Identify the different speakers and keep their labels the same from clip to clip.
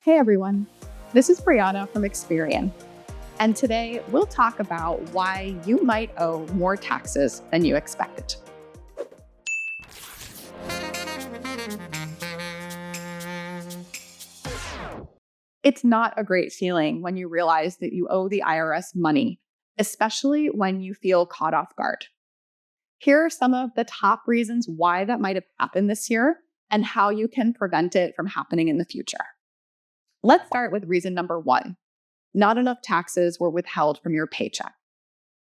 Speaker 1: Hey everyone, this is Brianna from Experian, and today we'll talk about why you might owe more taxes than you expected. It's not a great feeling when you realize that you owe the IRS money, especially when you feel caught off guard. Here are some of the top reasons why that might have happened this year and how you can prevent it from happening in the future. Let's start with reason number one. Not enough taxes were withheld from your paycheck.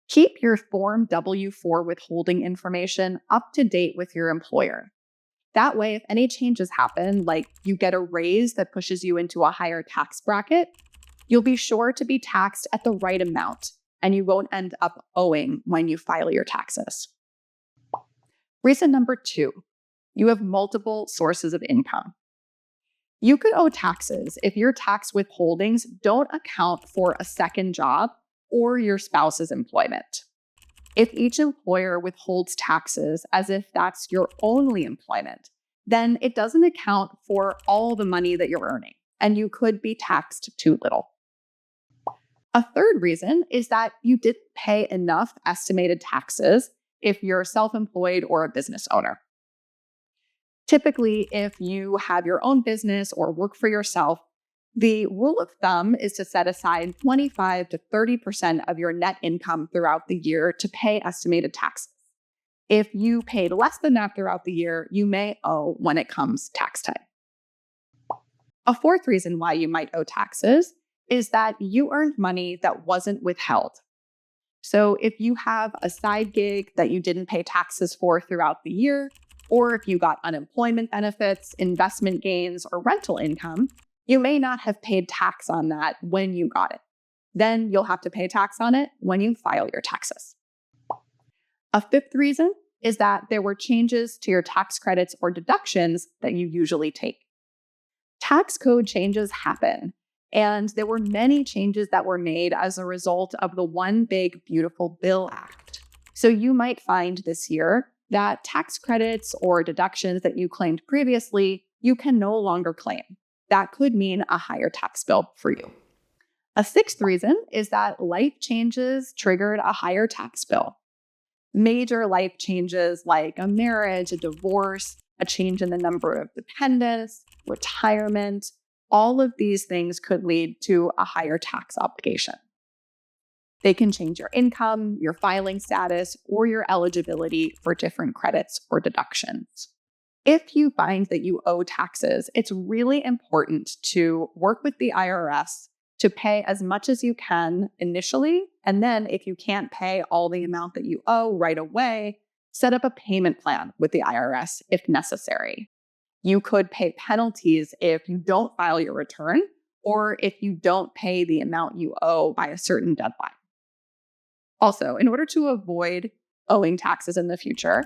Speaker 1: Keep your Form W-4 withholding information up to date with your employer. That way, if any changes happen, like you get a raise that pushes you into a higher tax bracket, you'll be sure to be taxed at the right amount, and you won't end up owing when you file your taxes. Reason number two, you have multiple sources of income. You could owe taxes if your tax withholdings don't account for a second job or your spouse's employment. If each employer withholds taxes as if that's your only employment, then it doesn't account for all the money that you're earning, and you could be taxed too little. A third reason is that you didn't pay enough estimated taxes if you're self-employed or a business owner. Typically, if you have your own business or work for yourself, the rule of thumb is to set aside 25 to 30% of your net income throughout the year to pay estimated taxes. If you paid less than that throughout the year, you may owe when it comes tax time. A fourth reason why you might owe taxes is that you earned money that wasn't withheld. So if you have a side gig that you didn't pay taxes for throughout the year, or if you got unemployment benefits, investment gains, or rental income, you may not have paid tax on that when you got it. Then you'll have to pay tax on it when you file your taxes. A fifth reason is that there were changes to your tax credits or deductions that you usually take. Tax code changes happen, and there were many changes that were made as a result of the One Big Beautiful Bill Act. So you might find this year that tax credits or deductions that you claimed previously, you can no longer claim. That could mean a higher tax bill for you. A sixth reason is that life changes triggered a higher tax bill. Major life changes like a marriage, a divorce, a change in the number of dependents, retirement, all of these things could lead to a higher tax obligation. They can change your income, your filing status, or your eligibility for different credits or deductions. If you find that you owe taxes, it's really important to work with the IRS to pay as much as you can initially, and then if you can't pay all the amount that you owe right away, set up a payment plan with the IRS if necessary. You could pay penalties if you don't file your return, or if you don't pay the amount you owe by a certain deadline. Also, in order to avoid owing taxes in the future,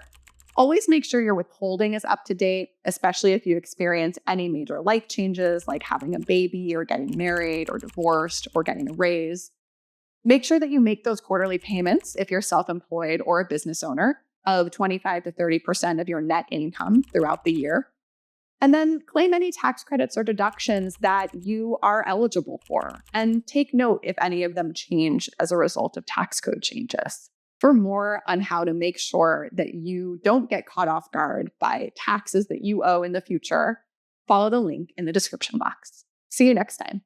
Speaker 1: always make sure your withholding is up to date, especially if you experience any major life changes like having a baby or getting married or divorced or getting a raise. Make sure that you make those quarterly payments if you're self-employed or a business owner of 25 to 30% of your net income throughout the year. And then claim any tax credits or deductions that you are eligible for, and take note if any of them change as a result of tax code changes. For more on how to make sure that you don't get caught off guard by taxes that you owe in the future, follow the link in the description box. See you next time.